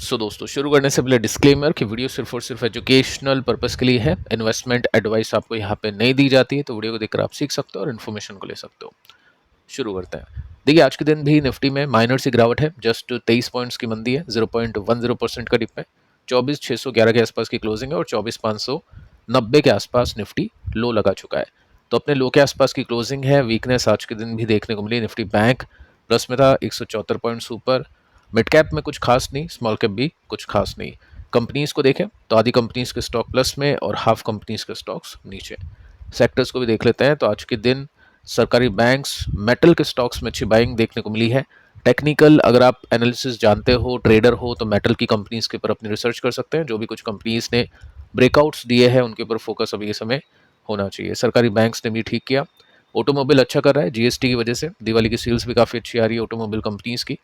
दोस्तों, शुरू करने से पहले डिस्क्लेमर कि वीडियो सिर्फ और सिर्फ एजुकेशनल पर्पस के लिए है। इन्वेस्टमेंट एडवाइस आपको यहाँ पे नहीं दी जाती है, तो वीडियो को देखकर आप सीख सकते हो और इन्फॉर्मेशन को ले सकते हो। शुरू करते हैं। देखिए, आज के दिन भी निफ्टी में माइनर सी गिरावट है। जस्ट 23 पॉइंट्स की मंदी है, 0.10% का डिप है। 24,611 के आसपास की क्लोजिंग है और 24,590 के आसपास निफ्टी लो लगा चुका है। तो अपने लो के आसपास की क्लोजिंग है। वीकनेस आज के दिन भी देखने को मिली। निफ्टी बैंक प्लस में था 174 पॉइंट्स ऊपर। मिड कैप में कुछ खास नहीं, स्मॉल कैप भी कुछ खास नहीं। कंपनीज को देखें तो आधी कंपनीज के स्टॉक प्लस में और हाफ कंपनीज के स्टॉक्स नीचे। सेक्टर्स को भी देख लेते हैं तो आज के दिन सरकारी बैंक्स, मेटल के स्टॉक्स में अच्छी बाइंग देखने को मिली है। टेक्निकल, अगर आप एनालिसिस जानते हो, ट्रेडर हो, तो मेटल की कंपनीज के ऊपर अपनी रिसर्च कर सकते हैं। जो भी कुछ कंपनीज ने ब्रेकआउट्स दिए हैं उनके ऊपर फोकस अभी ये समय होना चाहिए। सरकारी बैंक्स ने भी ठीक किया। ऑटोमोबाइल अच्छा कर रहा है जीएसटी की वजह से। दिवाली की सेल्स भी काफ़ी अच्छी आ रही है ऑटोमोबाइल कंपनीज की।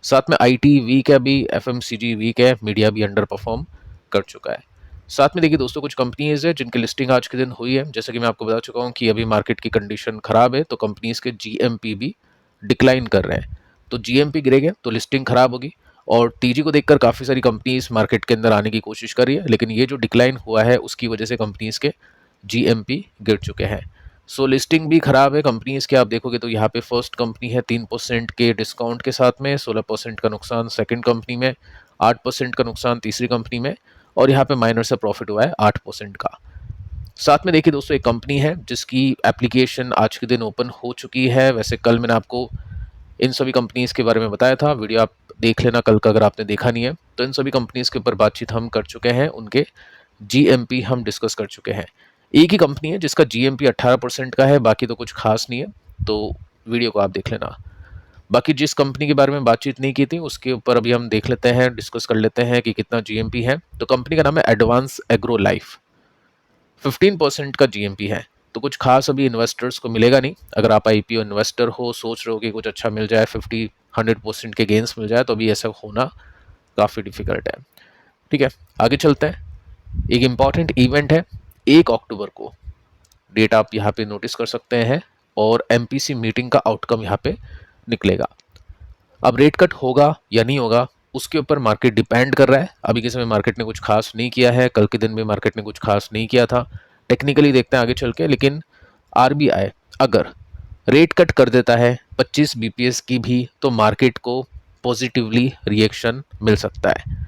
साथ में आईटी वीक है, अभी एफएमसीजी वीक है, मीडिया भी अंडर परफॉर्म कर चुका है। साथ में देखिए दोस्तों, कुछ कंपनीज है जिनकी लिस्टिंग आज के दिन हुई है। जैसे कि मैं आपको बता चुका हूँ कि अभी मार्केट की कंडीशन खराब है, तो कंपनीज के जीएमपी भी डिक्लाइन कर रहे हैं। तो जीएमपी गिरेंगे तो लिस्टिंग खराब होगी। और टीजी को देखकर काफ़ी सारी कंपनीज मार्केट के अंदर आने की कोशिश कर रही है, लेकिन ये जो डिक्लाइन हुआ है उसकी वजह से कंपनीज के जीएमपी गिर चुके हैं। सो लिस्टिंग भी खराब है कंपनीज के। आप देखोगे तो यहाँ पे फर्स्ट कंपनी है 3% के डिस्काउंट के साथ में, 16% का नुकसान सेकंड कंपनी में, 8% का नुकसान तीसरी कंपनी में, और यहाँ पे माइनर से प्रॉफिट हुआ है 8% का। साथ में देखिए दोस्तों, एक कंपनी है जिसकी एप्लीकेशन आज के दिन ओपन हो चुकी है। वैसे कल मैंने आपको इन सभी कंपनीज के बारे में बताया था, वीडियो आप देख लेना कल का अगर आपने देखा नहीं है। तो इन सभी कंपनीज के ऊपर बातचीत हम कर चुके हैं, उनके जीएमपी हम डिस्कस कर चुके हैं। एक ही कंपनी है जिसका जीएमपी 18% का है, बाकी तो कुछ खास नहीं है। तो वीडियो को आप देख लेना। बाकी जिस कंपनी के बारे में बातचीत नहीं की थी उसके ऊपर अभी हम देख लेते हैं, डिस्कस कर लेते हैं कि कितना जीएमपी है। तो कंपनी का नाम है एडवांस एग्रो लाइफ। 15% का जीएमपी है। तो कुछ खास अभी इन्वेस्टर्स को मिलेगा नहीं। अगर आप आईपीओ इन्वेस्टर हो, सोच रहे हो कि कुछ अच्छा मिल जाए, 50-100% के गेंस मिल जाए, तो अभी ऐसा होना काफ़ी डिफिकल्ट है। ठीक है, आगे चलते हैं। एक इम्पॉर्टेंट इवेंट है 1 अक्टूबर को, डेट आप यहाँ पे नोटिस कर सकते हैं, और एमपीसी मीटिंग का आउटकम यहाँ पे निकलेगा। अब रेट कट होगा या नहीं होगा उसके ऊपर मार्केट डिपेंड कर रहा है। अभी के समय मार्केट ने कुछ खास नहीं किया है, कल के दिन भी मार्केट ने कुछ खास नहीं किया था। टेक्निकली देखते हैं आगे चल के, लेकिन आरबीआई अगर रेट कट कर देता है 25 बीपीएस की भी, तो मार्केट को पॉजिटिवली रिएक्शन मिल सकता है।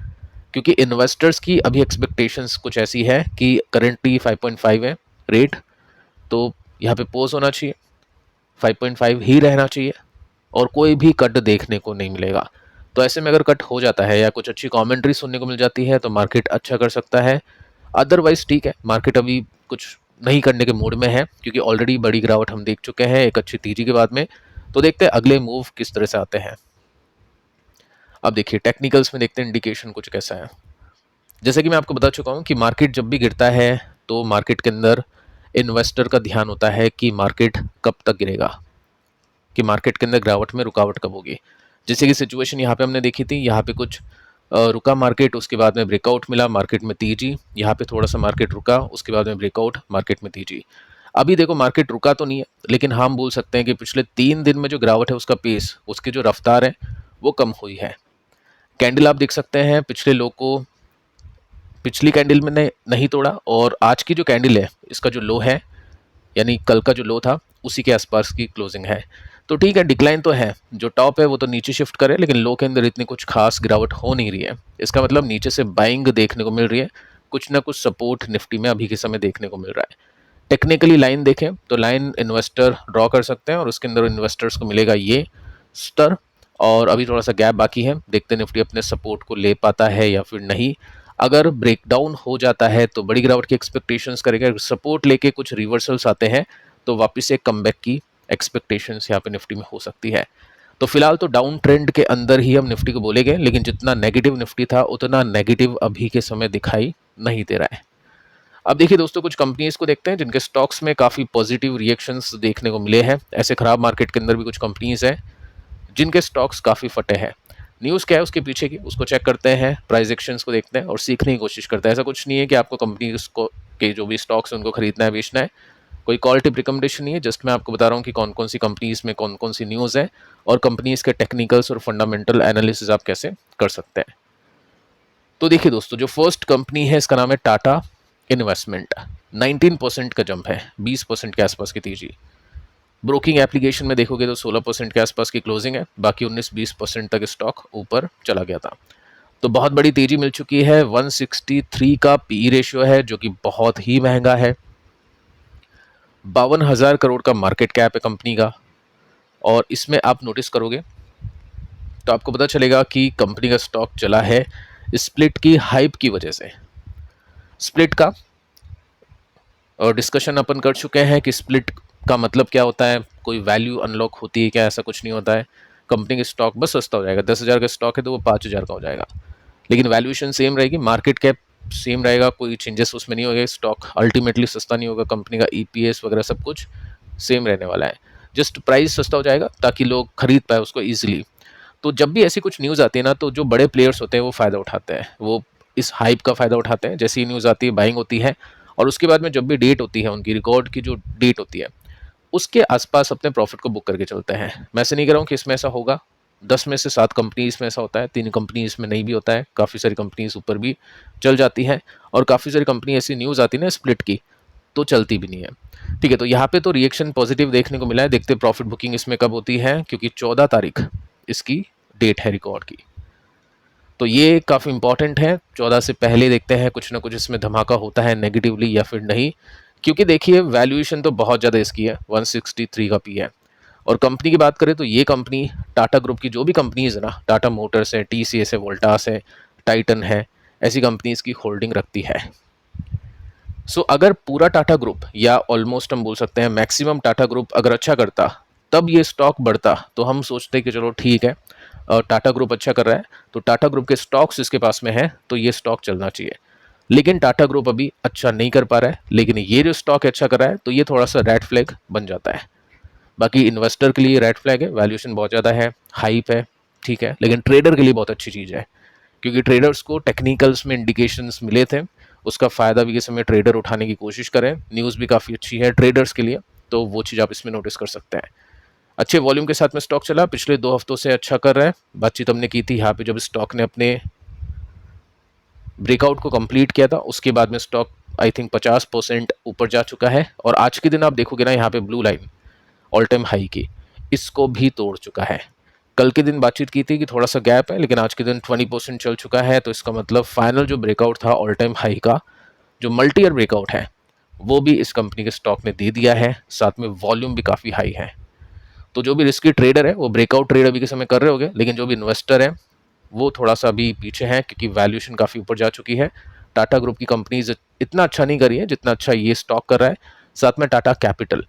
क्योंकि इन्वेस्टर्स की अभी एक्सपेक्टेशंस कुछ ऐसी है कि करंटली 5.5 है रेट, तो यहाँ पे पोज होना चाहिए, 5.5 ही रहना चाहिए, और कोई भी कट देखने को नहीं मिलेगा। तो ऐसे में अगर कट हो जाता है या कुछ अच्छी कमेंट्री सुनने को मिल जाती है तो मार्केट अच्छा कर सकता है। अदरवाइज ठीक है, मार्केट अभी कुछ नहीं करने के मूड में है, क्योंकि ऑलरेडी बड़ी गिरावट हम देख चुके हैं एक अच्छी तेजी के बाद में। तो देखते हैं अगले मूव किस तरह से आते हैं। अब देखिए टेक्निकल्स में देखते हैं इंडिकेशन कुछ कैसा है। जैसे कि मैं आपको बता चुका हूँ कि मार्केट जब भी गिरता है तो मार्केट के अंदर इन्वेस्टर का ध्यान होता है कि मार्केट कब तक गिरेगा, कि मार्केट के अंदर गिरावट में रुकावट कब होगी। जैसे कि सिचुएशन यहाँ पे हमने देखी थी, यहाँ पे कुछ रुका मार्केट, उसके बाद में ब्रेकआउट मिला, मार्केट में तेजी। यहाँ पे थोड़ा सा मार्केट रुका, उसके बाद में ब्रेकआउट, मार्केट में तेजी। अभी देखो मार्केट रुका तो नहीं है, लेकिन हम बोल सकते हैं कि पिछले 3 दिन में जो गिरावट है उसका पेस, उसकी जो रफ्तार है वो कम हुई है। कैंडल आप देख सकते हैं, पिछले लो को पिछली कैंडल में ने नहीं तोड़ा, और आज की जो कैंडल है इसका जो लो है, यानी कल का जो लो था उसी के आसपास की क्लोजिंग है। तो ठीक है, डिक्लाइन तो है, जो टॉप है वो तो नीचे शिफ्ट करे, लेकिन लो के अंदर इतनी कुछ खास गिरावट हो नहीं रही है। इसका मतलब नीचे से बाइंग देखने को मिल रही है, कुछ ना कुछ सपोर्ट निफ्टी में अभी के समय देखने को मिल रहा है। टेक्निकली लाइन देखें तो लाइन इन्वेस्टर ड्रॉ कर सकते हैं, और उसके अंदर इन्वेस्टर्स को मिलेगा ये स्तर। और अभी थोड़ा सा गैप बाकी है, देखते हैं निफ्टी अपने सपोर्ट को ले पाता है या फिर नहीं। अगर ब्रेकडाउन हो जाता है तो बड़ी गिरावट की एक्सपेक्टेशंस करेगा, सपोर्ट लेके कुछ रिवर्सल्स आते हैं तो वापस एक कमबैक की एक्सपेक्टेशंस यहाँ पे निफ्टी में हो सकती है। तो फिलहाल तो डाउन ट्रेंड के अंदर ही हम निफ्टी को बोलेंगे, लेकिन जितना नेगेटिव निफ्टी था उतना नेगेटिव अभी के समय दिखाई नहीं दे रहा है। अब देखिए दोस्तों, कुछ कंपनीज को देखते हैं जिनके स्टॉक्स में काफ़ी पॉजिटिव रिएक्शंस देखने को मिले हैं। ऐसे खराब मार्केट के अंदर भी कुछ कंपनीज हैं जिनके स्टॉक्स काफ़ी फटे हैं। न्यूज़ क्या है उसके पीछे की, उसको चेक करते हैं, प्राइस एक्शंस को देखते हैं और सीखने की कोशिश करते हैं। ऐसा कुछ नहीं है कि आपको कंपनी को के जो भी स्टॉक्स हैं उनको खरीदना है, बेचना है। कोई कॉल टिप रिकमेंडेशन नहीं है, जस्ट मैं आपको बता रहा हूँ कि कौन कौन सी कंपनीज में कौन कौन सी न्यूज़ है और कंपनीज के टेक्निकल्स और फंडामेंटल एनालिसिस आप कैसे कर सकते हैं। तो देखिए दोस्तों, जो फर्स्ट कंपनी है इसका नाम है टाटा इन्वेस्टमेंट। 19% का जंप है, 20% के आसपास की तेजी। ब्रोकिंग एप्लीकेशन में देखोगे तो 16% के आसपास की क्लोजिंग है, बाकी 19-20% तक स्टॉक ऊपर चला गया था। तो बहुत बड़ी तेजी मिल चुकी है। 163 का पी रेशियो है जो कि बहुत ही महंगा है। 52,000 करोड़ का मार्केट कैप है कंपनी का। और इसमें आप नोटिस करोगे तो आपको पता चलेगा कि कंपनी का स्टॉक चला है स्प्लिट की हाइप की वजह से। स्प्लिट का और डिस्कशन अपन कर चुके हैं कि स्प्लिट का मतलब क्या होता है, कोई वैल्यू अनलॉक होती है क्या? ऐसा कुछ नहीं होता है। कंपनी का स्टॉक बस सस्ता हो जाएगा। 10,000 का स्टॉक है तो वो 5,000 का हो जाएगा, लेकिन वैल्यूएशन सेम रहेगी, मार्केट कैप सेम रहेगा, कोई चेंजेस उसमें नहीं होगा। स्टॉक अल्टीमेटली सस्ता नहीं होगा, कंपनी का ईपीएस वगैरह सब कुछ सेम रहने वाला है। जस्ट प्राइस सस्ता हो जाएगा ताकि लोग खरीद पाए उसको ईजिली। तो जब भी ऐसी कुछ न्यूज़ आती है ना, तो जो बड़े प्लेयर्स होते हैं वो फ़ायदा उठाते हैं, वो इस हाइप का फ़ायदा उठाते हैं। जैसे ही न्यूज़ आती है बाइंग होती है, और उसके बाद में जब भी डेट होती है उनकी रिकॉर्ड की, जो डेट होती है उसके आसपास अपने प्रॉफिट को बुक करके चलते हैं। मैं ऐसे नहीं कह रहा हूँ कि इसमें ऐसा होगा, 10 में से 7 कंपनी इसमें ऐसा होता है, 3 कंपनी इसमें नहीं भी होता है, काफ़ी सारी कंपनीज ऊपर भी चल जाती हैं, और काफ़ी सारी कंपनी ऐसी न्यूज़ आती है ना स्प्लिट की, तो चलती भी नहीं है। ठीक है, तो यहाँ पे तो रिएक्शन पॉजिटिव देखने को मिला है। देखते प्रॉफिट बुकिंग इसमें कब होती है, क्योंकि 14 तारीख इसकी डेट है रिकॉर्ड की। तो ये काफ़ी इंपॉर्टेंट है। 14 से पहले देखते हैं कुछ ना कुछ इसमें धमाका होता है नेगेटिवली या फिर नहीं, क्योंकि देखिए वैल्यूएशन तो बहुत ज़्यादा इसकी है, 163 का पी है। और कंपनी की बात करें तो ये कंपनी टाटा ग्रुप की जो भी कंपनीज है ना, टाटा मोटर्स है, टीसीएस है, वोल्टास है, टाइटन है, ऐसी कंपनीज की होल्डिंग रखती है। सो अगर पूरा टाटा ग्रुप, या ऑलमोस्ट हम बोल सकते हैं मैक्सिमम टाटा ग्रुप अगर अच्छा करता, तब ये स्टॉक बढ़ता, तो हम सोचते कि चलो ठीक है, टाटा ग्रुप अच्छा कर रहा है तो टाटा ग्रुप के स्टॉक्स इसके पास में है तो ये स्टॉक चलना चाहिए। लेकिन टाटा ग्रुप अभी अच्छा नहीं कर पा रहा है, लेकिन ये जो स्टॉक अच्छा कर रहा है तो ये थोड़ा सा रेड फ्लैग बन जाता है। बाकी इन्वेस्टर के लिए रेड फ्लैग है, वैल्यूएशन बहुत ज़्यादा है, हाइप है, ठीक है, लेकिन ट्रेडर के लिए बहुत अच्छी चीज़ है, क्योंकि ट्रेडर्स को टेक्निकल्स में इंडिकेशंस मिले थे, उसका फ़ायदा भी इस समय ट्रेडर उठाने की कोशिश करें। न्यूज़ भी काफ़ी अच्छी है ट्रेडर्स के लिए, तो वो चीज़ आप इसमें नोटिस कर सकते हैं। अच्छे वॉल्यूम के साथ में स्टॉक चला, पिछले 2 हफ्तों से अच्छा कर रहा है। बातचीत हमने की थी यहाँ पे जब स्टॉक ने अपने ब्रेकआउट को कंप्लीट किया था, उसके बाद में स्टॉक आई थिंक 50% ऊपर जा चुका है, और आज के दिन आप देखोगे ना यहाँ पे blue line all time high की, इसको भी तोड़ चुका है। कल के दिन बातचीत की थी कि थोड़ा सा गैप है, लेकिन आज के दिन 20% चल चुका है, तो इसका मतलब फाइनल जो ब्रेकआउट था ऑल टाइम हाई का, जो मल्टी ईयर ब्रेकआउट है, वो भी इस कंपनी के स्टॉक ने दे दिया है। साथ में वॉल्यूम भी काफ़ी हाई है। तो जो भी रिस्की ट्रेडर है वो ब्रेकआउट ट्रेड अभी के समय कर रहे होंगे, लेकिन जो भी इन्वेस्टर है वो थोड़ा सा अभी पीछे हैं, क्योंकि वैल्यूएशन काफ़ी ऊपर जा चुकी है। टाटा ग्रुप की कंपनीज इतना अच्छा नहीं करी है जितना अच्छा ये स्टॉक कर रहा है। साथ में टाटा कैपिटल,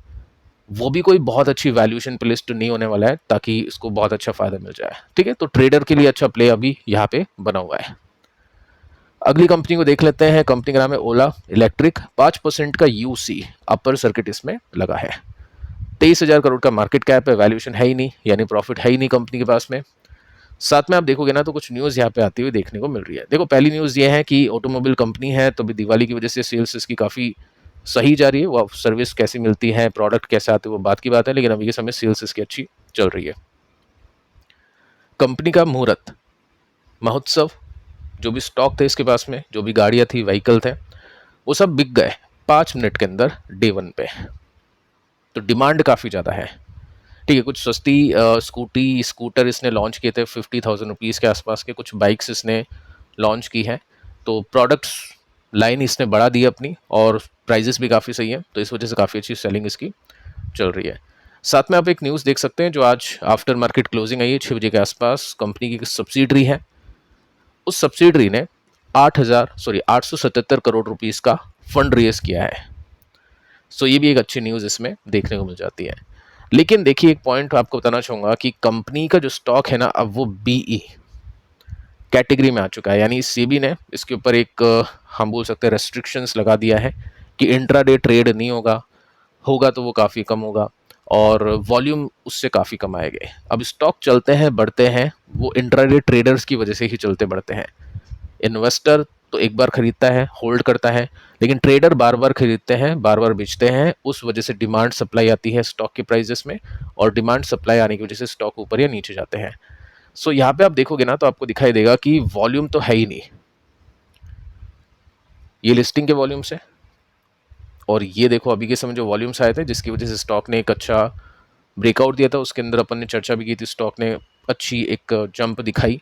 वो भी कोई बहुत अच्छी वैल्यूएशन पे लिस्ट नहीं होने वाला है, ताकि इसको बहुत अच्छा फायदा मिल जाए। ठीक है, तो ट्रेडर के लिए अच्छा प्ले अभी यहाँ पे बना हुआ है। अगली कंपनी को देख लेते हैं। कंपनी का नाम है ओला इलेक्ट्रिक। 5% का यूसी अपर सर्किट इसमें लगा है। 23,000 करोड़ का मार्केट कैप है, वैल्यूएशन है ही नहीं, यानी प्रॉफिट है ही नहीं कंपनी के पास में। साथ में आप देखोगे ना तो कुछ न्यूज़ यहाँ पे आती हुई देखने को मिल रही है। देखो, पहली न्यूज़ ये है कि ऑटोमोबाइल कंपनी है, तो अभी दिवाली की वजह से सेल्स इसकी काफ़ी सही जा रही है। वो सर्विस कैसी मिलती है, प्रोडक्ट कैसे आते हैं, वो बात की बात है, लेकिन अभी के समय सेल्स इसकी अच्छी चल रही है। कंपनी का मुहूर्त महोत्सव, जो भी स्टॉक थे इसके पास में, जो भी गाड़ियाँ थी, व्हीकल थे, वो सब बिक गए 5 मिनट के अंदर डे 1 पे। तो डिमांड काफ़ी ज़्यादा है। ठीक है, कुछ सस्ती स्कूटर इसने लॉन्च किए थे 50,000 रुपीज़ के आसपास के, कुछ बाइक्स इसने लॉन्च की हैं। तो प्रोडक्ट्स लाइन इसने बढ़ा दी अपनी, और प्राइजेस भी काफ़ी सही है, तो इस वजह से काफ़ी अच्छी सेलिंग इसकी चल रही है। साथ में आप एक न्यूज़ देख सकते हैं जो आज आफ्टर मार्केट क्लोजिंग आई है 6 बजे के आसपास। कंपनी की एक सब्सिडरी है, उस सब्सिडरी ने 877 करोड़ रुपीज़ का फंड रेज किया है। सो ये भी एक अच्छी न्यूज़ इसमें देखने को मिल जाती है। लेकिन देखिए, एक पॉइंट आपको बताना चाहूँगा कि कंपनी का जो स्टॉक है ना, अब वो बीई कैटेगरी में आ चुका है, यानी सेबी ने इसके ऊपर एक हम बोल सकते हैं रेस्ट्रिक्शंस लगा दिया है कि इंट्राडे ट्रेड नहीं होगा, होगा तो वो काफ़ी कम होगा, और वॉल्यूम उससे काफ़ी कम आएंगे। अब स्टॉक चलते हैं, बढ़ते हैं, वो इंट्राडे ट्रेडर्स की वजह से ही चलते बढ़ते हैं। इन्वेस्टर तो एक बार खरीदता है, होल्ड करता है, लेकिन ट्रेडर बार बार खरीदते हैं, बार बार बेचते हैं। उस वजह से डिमांड सप्लाई आती है स्टॉक के प्राइजेस में, और डिमांड सप्लाई आने की वजह से स्टॉक ऊपर या नीचे जाते हैं। सो यहाँ पे आप देखोगे ना तो आपको दिखाई देगा कि वॉल्यूम तो है ही नहीं, ये लिस्टिंग के वॉल्यूम्स है, और ये देखो अभी के समय जो वॉल्यूम्स आए थे जिसकी वजह से स्टॉक ने एक अच्छा ब्रेकआउट दिया था, उसके अंदर अपन ने चर्चा भी की थी, स्टॉक ने अच्छी एक जंप दिखाई,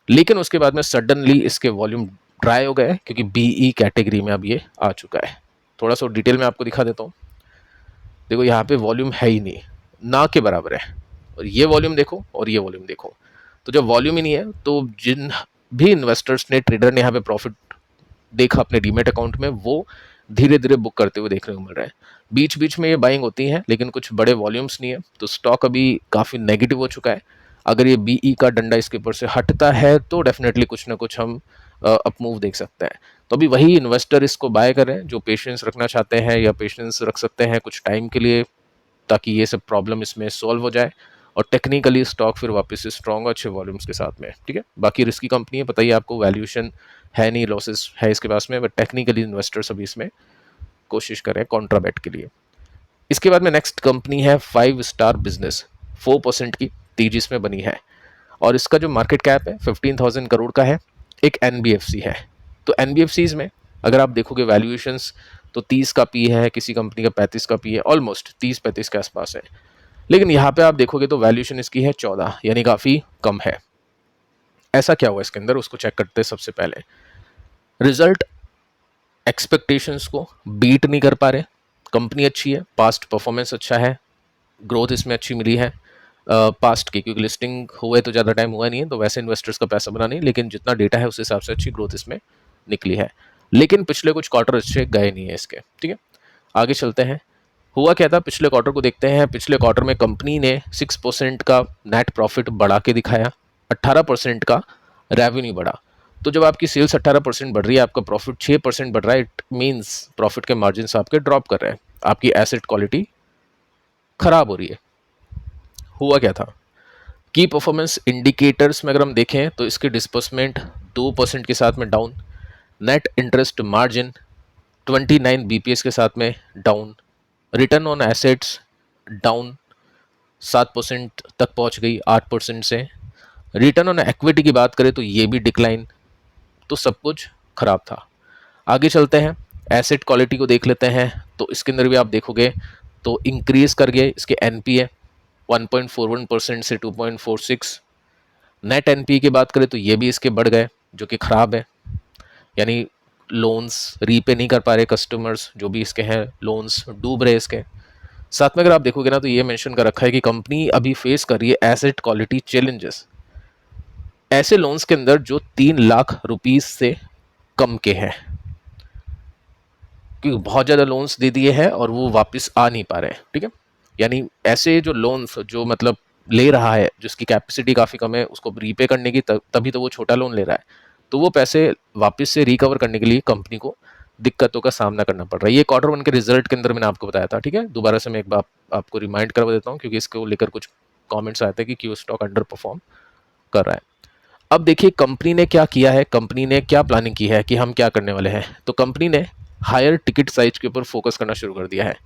लेकिन उसके बाद में सडनली इसके वॉल्यूम ड्राई हो गए क्योंकि बीई कैटेगरी में अब ये आ चुका है। थोड़ा सा डिटेल में आपको दिखा देता हूँ। देखो यहाँ पे वॉल्यूम है ही नहीं, ना के बराबर है, और ये वॉल्यूम देखो और ये वॉल्यूम देखो, तो जब वॉल्यूम ही नहीं है तो जिन भी इन्वेस्टर्स ने, ट्रेडर ने यहाँ पे प्रॉफिट देखा अपने डीमेट अकाउंट में, वो धीरे धीरे बुक करते हुए देखने को मिल रहा है। बीच बीच में ये बाइंग होती है लेकिन कुछ बड़े वॉल्यूम्स नहीं है, तो स्टॉक अभी काफ़ी नेगेटिव हो चुका है। अगर ये बीई का डंडा इसके ऊपर से हटता है तो डेफिनेटली कुछ ना कुछ हम अप मूव देख सकते हैं। तो अभी वही इन्वेस्टर इसको बाय करें जो पेशेंस रखना चाहते हैं या पेशेंस रख सकते हैं कुछ टाइम के लिए, ताकि ये सब प्रॉब्लम इसमें सॉल्व हो जाए और टेक्निकली स्टॉक फिर वापस से स्ट्रॉन्ग अच्छे वॉल्यूम्स के साथ में। ठीक है, बाकी रिस्की कंपनी है, पता ही आपको, वैल्यूएशन है नहीं, लॉसेस है इसके पास में, बट टेक्निकली इन्वेस्टर्स अभी इसमें कोशिश करें कॉन्ट्राबेट के लिए। इसके बाद में नेक्स्ट कंपनी है 5 स्टार बिजनेस, 4% की तेजी इसमें बनी है, और इसका जो मार्केट कैप है 15,000 करोड़ का है। एक एनबीएफसी है, तो एनबीएफसीज में अगर आप देखोगे वैल्यूएशंस तो 30 का पी है, किसी कंपनी का 35 का पी है, ऑलमोस्ट 30-35 के आसपास है, लेकिन यहाँ पे आप देखोगे तो वैल्यूएशन इसकी है 14, यानी काफ़ी कम है। ऐसा क्या हुआ इसके अंदर, उसको चेक करते हैं। सबसे पहले रिजल्ट एक्सपेक्टेशंस को बीट नहीं कर पा रहे, कंपनी अच्छी है, पास्ट परफॉर्मेंस अच्छा है, ग्रोथ इसमें अच्छी मिली है पास्ट की, क्योंकि लिस्टिंग हुए तो ज़्यादा टाइम हुआ नहीं है तो वैसे इन्वेस्टर्स का पैसा बना नहीं, लेकिन जितना डेटा है उस हिसाब से अच्छी ग्रोथ इसमें निकली है। लेकिन पिछले कुछ क्वार्टर अच्छे गए नहीं है इसके। ठीक है, आगे चलते हैं। हुआ क्या था, पिछले क्वार्टर को देखते हैं। पिछले क्वार्टर में कंपनी ने 6% का नेट प्रॉफिट बढ़ा के दिखाया, 18% का रेवेन्यू बढ़ा। तो जब आपकी सेल्स 18% बढ़ रही है, आपका प्रॉफिट 6% बढ़ रहा है, इट मीन्स प्रॉफिट के मार्जिन आपके ड्रॉप कर रहे हैं, आपकी एसेट क्वालिटी खराब हो रही है। हुआ क्या था, की परफॉर्मेंस इंडिकेटर्स में अगर हम देखें तो इसके डिस्बर्समेंट 2% के साथ में down, net interest margin 29 BPS के साथ में down, return on assets down 7% तक पहुंच गई 8% से, रिटर्न ऑन इक्विटी की बात करें तो ये भी डिक्लाइन, तो सब कुछ खराब था। आगे चलते हैं, एसेट क्वालिटी को देख लेते हैं, तो इसके अंदर भी आप देखोगे तो इंक्रीज कर गए इसके एनपीए 1.41% से 2.46। नेट एनपीए की बात करें तो ये भी इसके बढ़ गए, जो कि खराब है, यानी लोन्स रीपे नहीं कर पा रहे कस्टमर्स, जो भी इसके हैं लोन्स डूब रहे इसके। साथ में अगर आप देखोगे ना तो ये मेंशन कर रखा है कि कंपनी अभी फेस कर रही है एसेट क्वालिटी चैलेंजेस, ऐसे लोन्स के अंदर जो 3 लाख रुपीस से कम के हैं, क्योंकि बहुत ज़्यादा लोन्स दे दिए हैं और वो वापस आ नहीं पा रहे हैं। ठीक है, यानी ऐसे जो लोन्स जो मतलब ले रहा है जिसकी कैपेसिटी काफ़ी कम है उसको रीपे करने की, तभी तो वो छोटा लोन ले रहा है, तो वो पैसे वापस से रिकवर करने के लिए कंपनी को दिक्कतों का सामना करना पड़ रहा है। ये क्वार्टर वन के रिजल्ट के अंदर मैंने आपको बताया था। ठीक है, दोबारा से मैं एक बार आपको रिमाइंड करवा देता हूँ क्योंकि इसको लेकर कुछ कमेंट्स आते हैं कि क्यों स्टॉक अंडर परफॉर्म कर रहा है। अब देखिए कंपनी ने क्या किया है, कंपनी ने क्या प्लानिंग की है कि हम क्या करने वाले हैं। तो कंपनी ने हायर टिकट साइज के ऊपर फोकस करना शुरू कर दिया है,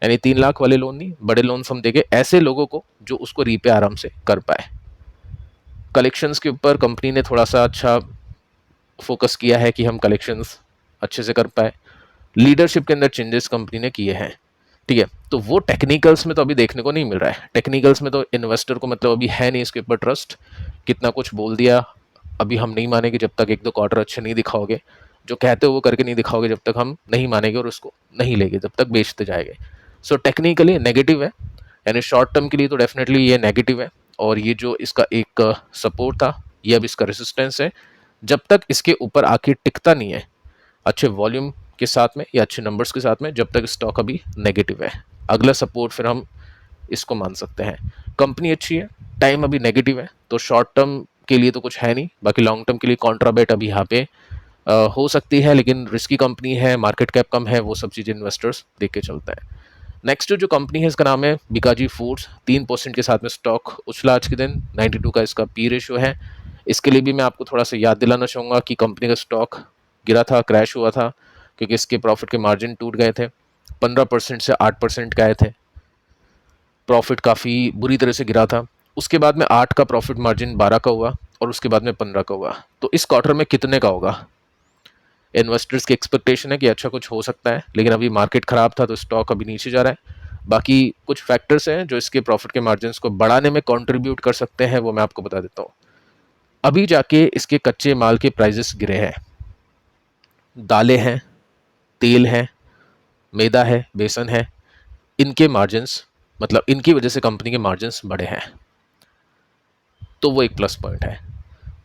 यानी 3 लाख वाले लोन नहीं, बड़े लोन हम देंगे ऐसे लोगों को जो उसको रीपे आराम से कर पाए। कलेक्शंस के ऊपर कंपनी ने थोड़ा सा अच्छा फोकस किया है कि हम कलेक्शंस अच्छे से कर पाए। लीडरशिप के अंदर चेंजेस कंपनी ने किए हैं। ठीक है, तो वो टेक्निकल्स में तो अभी देखने को नहीं मिल रहा है। टेक्निकल्स में तो इन्वेस्टर को मतलब अभी है नहीं इसके ऊपर ट्रस्ट, कितना कुछ बोल दिया, अभी हम नहीं मानेंगे जब तक 1-2 क्वार्टर अच्छे नहीं दिखाओगे, जो कहते हो वो करके नहीं दिखाओगे, जब तक हम नहीं मानेंगे और उसको नहीं लेंगे, जब तक बेचते जाएंगे। सो टेक्निकली नेगेटिव है, यानी शॉर्ट टर्म के लिए तो डेफिनेटली ये नेगेटिव है, और ये जो इसका एक सपोर्ट था ये अब इसका रेसिस्टेंस है। जब तक इसके ऊपर आके टिकता नहीं है अच्छे वॉल्यूम के साथ में या अच्छे नंबर्स के साथ में, जब तक स्टॉक अभी नेगेटिव है, अगला सपोर्ट फिर हम इसको मान सकते हैं। कंपनी अच्छी है, टाइम अभी नेगेटिव है, तो शॉर्ट टर्म के लिए तो कुछ है नहीं, बाकी लॉन्ग टर्म के लिए कॉन्ट्राबेट अभी यहाँ पे हो सकती है, लेकिन रिस्की कंपनी है, मार्केट कैप कम है, वो सब चीज़ें इन्वेस्टर्स देख के चलते हैं। नेक्स्ट जो कंपनी है इसका नाम है बीकाजी फूड्स, 3% के साथ में स्टॉक उछला आज के दिन, 92 का इसका पी रेशियो है। इसके लिए भी मैं आपको थोड़ा सा याद दिलाना चाहूँगा कि कंपनी का स्टॉक गिरा था, क्रैश हुआ था, क्योंकि इसके प्रॉफिट के मार्जिन टूट गए थे, 15% से 8% के आए थे, प्रॉफिट काफ़ी बुरी तरह से गिरा था। उसके बाद में 8 का प्रॉफिट मार्जिन 12 का हुआ और उसके बाद में 15 का हुआ। तो इस क्वार्टर में कितने का होगा, इन्वेस्टर्स की एक्सपेक्टेशन है कि अच्छा कुछ हो सकता है, लेकिन अभी मार्केट खराब था तो स्टॉक अभी नीचे जा रहा है। बाकी कुछ फैक्टर्स हैं जो इसके प्रॉफिट के मार्जिन को बढ़ाने में कंट्रीब्यूट कर सकते हैं, वो मैं आपको बता देता हूँ। अभी जाके इसके कच्चे माल के प्राइजेस गिरे हैं, दालें हैं, तेल है, मैदा है, बेसन है, इनके मार्जिन्स, मतलब इनकी वजह से कंपनी के मार्जिन्स बढ़े हैं, तो वो एक प्लस पॉइंट है।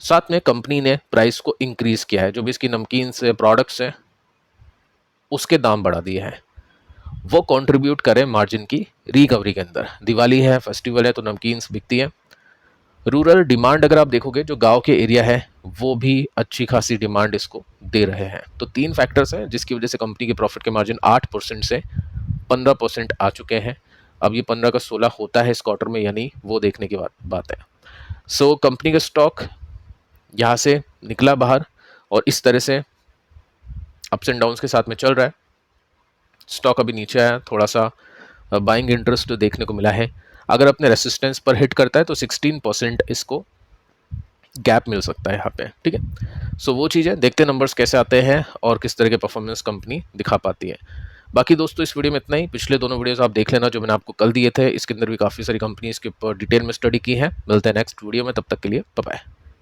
साथ में कंपनी ने प्राइस को इंक्रीज किया है, जो भी इसकी नमकीन से प्रोडक्ट्स हैं उसके दाम बढ़ा दिए हैं, वो कंट्रीब्यूट करें मार्जिन की रिकवरी के अंदर। दिवाली है, फेस्टिवल है, तो नमकीन्स बिकती है। रूरल डिमांड अगर आप देखोगे, जो गांव के एरिया है वो भी अच्छी खासी डिमांड इसको दे रहे हैं। तो 3 फैक्टर्स हैं जिसकी वजह से कंपनी के प्रॉफिट के मार्जिन 8% से 15% आ चुके हैं। अब ये 15 का 16 होता है इस क्वार्टर में, यानी वो देखने की बात है। सो कंपनी का स्टॉक यहाँ से निकला बाहर और इस तरह से अप्स एंड डाउन्स के साथ में चल रहा है। स्टॉक अभी नीचे आया, थोड़ा सा बाइंग इंटरेस्ट देखने को मिला है। अगर अपने रेसिस्टेंस पर हिट करता है तो 16% इसको गैप मिल सकता है यहाँ पे, ठीक है। सो वो चीज़ है, देखते हैं नंबर्स कैसे आते हैं और किस तरह के परफॉर्मेंस कंपनी दिखा पाती है। बाकी दोस्तों इस वीडियो में इतना ही। पिछले दोनों वीडियोस आप देख लेना जो मैंने आपको कल दिए थे, इसके अंदर भी काफ़ी सारी कंपनीज के ऊपर डिटेल में स्टडी की है। मिलते हैं नेक्स्ट वीडियो में, तब तक के लिए बाय बाय।